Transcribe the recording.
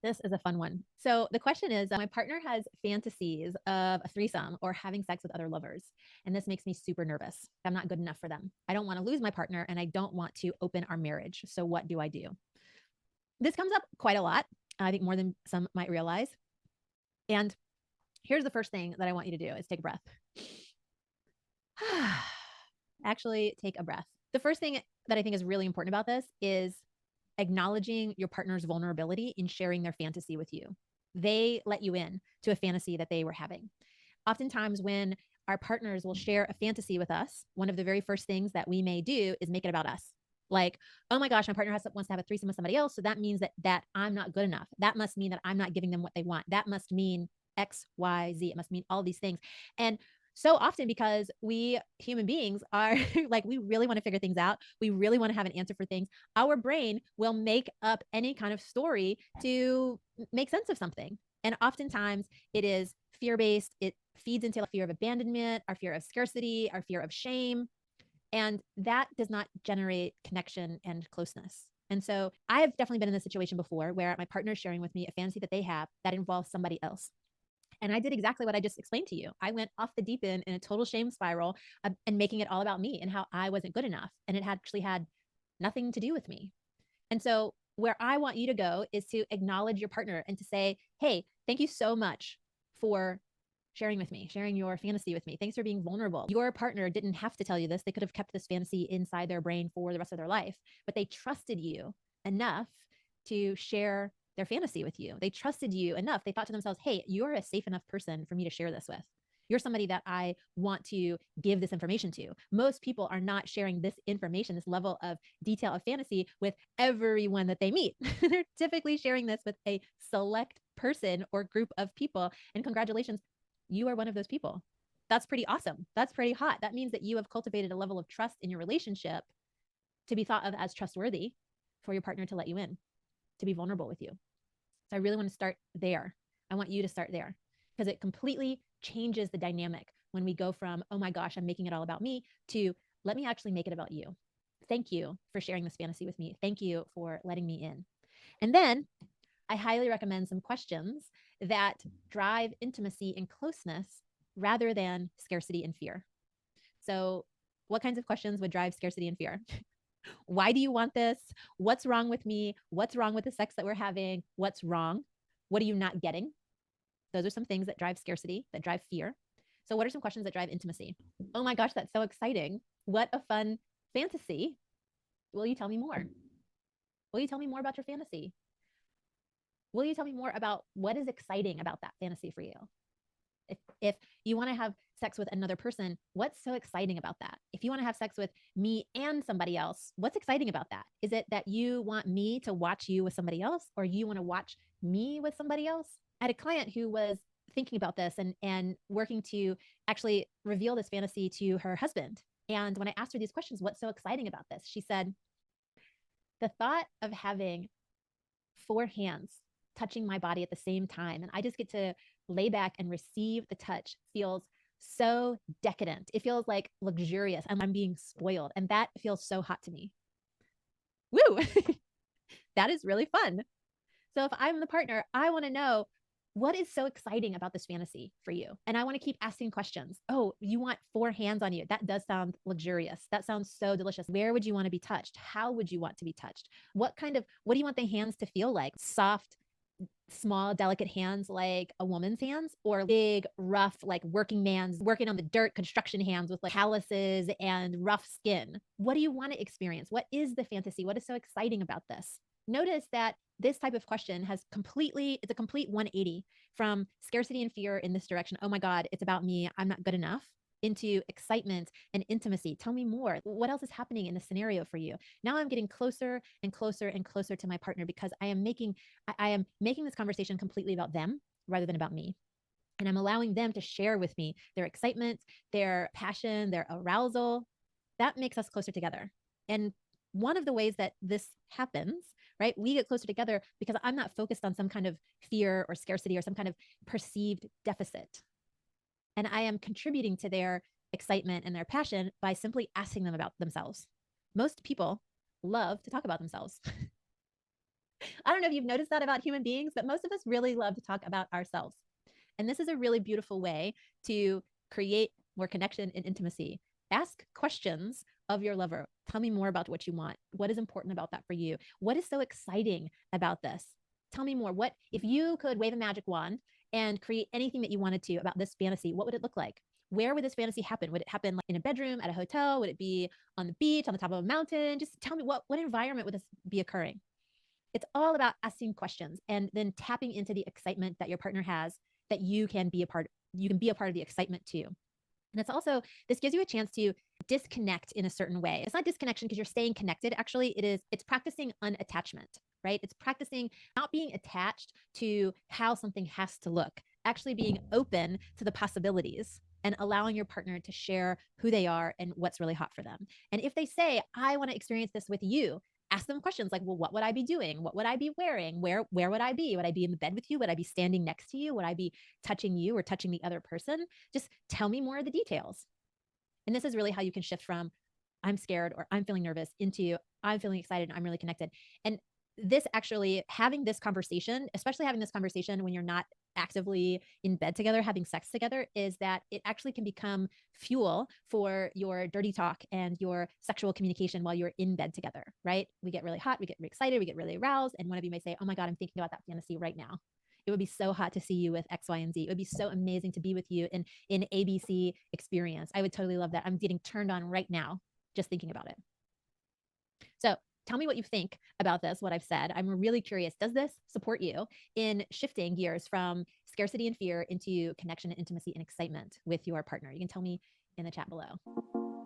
This is a fun one. So the question is, my partner has fantasies of a threesome or having sex with other lovers. And this makes me super nervous. I'm not good enough for them. I don't want to lose my partner and I don't want to open our marriage. So what do I do? This comes up quite a lot. I think more than some might realize. And here's the first thing that I want you to do is take a breath. Actually, take a breath. The first thing that I think is really important about this is acknowledging your partner's vulnerability in sharing their fantasy with you. They let you in to a fantasy that they were having. Oftentimes, when our partners will share a fantasy with us, one of the very first things that we may do is make it about us. Like, oh my gosh, my partner wants to have a threesome with somebody else. So that means that I'm not good enough. That must mean that I'm not giving them what they want. That must mean X, Y, Z. It must mean all these things. And so often, because we human beings are like, we really want to figure things out. We really want to have an answer for things. Our brain will make up any kind of story to make sense of something. And oftentimes it is fear-based. It feeds into a fear of abandonment, our fear of scarcity, our fear of shame. And that does not generate connection and closeness. And so I have definitely been in this situation before where my partner is sharing with me a fantasy that they have that involves somebody else. And I did exactly what I just explained to you. I went off the deep end in a total shame spiral and making it all about me and how I wasn't good enough. And it actually had nothing to do with me. And so where I want you to go is to acknowledge your partner and to say, hey, thank you so much for sharing with me, sharing your fantasy with me. Thanks for being vulnerable. Your partner didn't have to tell you this. They could have kept this fantasy inside their brain for the rest of their life, but they trusted you enough to share their fantasy with you. They trusted you enough. They thought to themselves, hey, you're a safe enough person for me to share this with. You're somebody that I want to give this information to. Most people are not sharing this information, this level of detail of fantasy with everyone that they meet. They're typically sharing this with a select person or group of people. And congratulations, you are one of those people. That's pretty awesome. That's pretty hot. That means that you have cultivated a level of trust in your relationship to be thought of as trustworthy for your partner to let you in, to be vulnerable with you. So I really want to start there. I want you to start there because it completely changes the dynamic when we go from, oh my gosh, I'm making it all about me, to let me actually make it about you. Thank you for sharing this fantasy with me. Thank you for letting me in. And then I highly recommend some questions that drive intimacy and closeness rather than scarcity and fear. So what kinds of questions would drive scarcity and fear? Why do you want this? What's wrong with me? What's wrong with the sex that we're having? What's wrong? What are you not getting? Those are some things that drive scarcity, that drive fear. So what are some questions that drive intimacy? Oh my gosh, that's so exciting. What a fun fantasy. Will you tell me more? Will you tell me more about your fantasy? Will you tell me more about what is exciting about that fantasy for you? If you want to have sex with another person, what's so exciting about that? If you want to have sex with me and somebody else, what's exciting about that? Is it that you want me to watch you with somebody else, or you want to watch me with somebody else? I had a client who was thinking about this and working to actually reveal this fantasy to her husband. And when I asked her these questions, what's so exciting about this? She said, the thought of having 4 hands touching my body at the same time, and I just get to lay back and receive the touch, feels so decadent. It feels like luxurious and I'm being spoiled. And that feels so hot to me. Woo! That is really fun. So if I'm the partner, I want to know, what is so exciting about this fantasy for you? And I want to keep asking questions. Oh, you want 4 hands on you. That does sound luxurious. That sounds so delicious. Where would you want to be touched? How would you want to be touched? What do you want the hands to feel like? Soft, small, delicate hands like a woman's hands, or big, rough, like working man's working on the dirt construction hands with like calluses and rough skin? What do you want to experience? What is the fantasy? What is so exciting about this? Notice that this type of question it's a complete 180 from scarcity and fear in this direction. Oh my God, it's about me. I'm not good enough, into excitement and intimacy. Tell me more. What else is happening in the scenario for you? Now I'm getting closer and closer and closer to my partner because I am making this conversation completely about them rather than about me. And I'm allowing them to share with me their excitement, their passion, their arousal. That makes us closer together. And one of the ways that this happens, right? We get closer together because I'm not focused on some kind of fear or scarcity or some kind of perceived deficit. And I am contributing to their excitement and their passion by simply asking them about themselves. Most people love to talk about themselves. I don't know if you've noticed that about human beings, but most of us really love to talk about ourselves. And this is a really beautiful way to create more connection and intimacy. Ask questions of your lover. Tell me more about what you want. What is important about that for you? What is so exciting about this? Tell me more. What if you could wave a magic wand and create anything that you wanted to about this fantasy? What would it look like? Where would this fantasy happen? Would it happen like in a bedroom, at a hotel? Would it be on the beach, on the top of a mountain? Just tell me what environment would this be occurring? It's all about asking questions and then tapping into the excitement that your partner has, that you can be a part of the excitement too. And it's also, this gives you a chance to disconnect in a certain way. It's not disconnection because you're staying connected. Actually, it's practicing unattachment, right? It's practicing not being attached to how something has to look, actually being open to the possibilities and allowing your partner to share who they are and what's really hot for them. And if they say, I want to experience this with you, ask them questions like, well, what would I be doing? What would I be wearing? Where would I be? Would I be in the bed with you? Would I be standing next to you? Would I be touching you or touching the other person? Just tell me more of the details. And this is really how you can shift from I'm scared or I'm feeling nervous into I'm feeling excited and I'm really connected. And this actually, having this conversation, especially having this conversation when you're not actively in bed together, having sex together, is that it actually can become fuel for your dirty talk and your sexual communication while you're in bed together, right? We get really hot, we get really excited, we get really aroused. And one of you may say, oh my God, I'm thinking about that fantasy right now. It would be so hot to see you with X, Y, and Z. It would be so amazing to be with you in ABC experience. I would totally love that. I'm getting turned on right now just thinking about it. So tell me what you think about this, what I've said. I'm really curious. Does this support you in shifting gears from scarcity and fear into connection and intimacy and excitement with your partner? You can tell me in the chat below.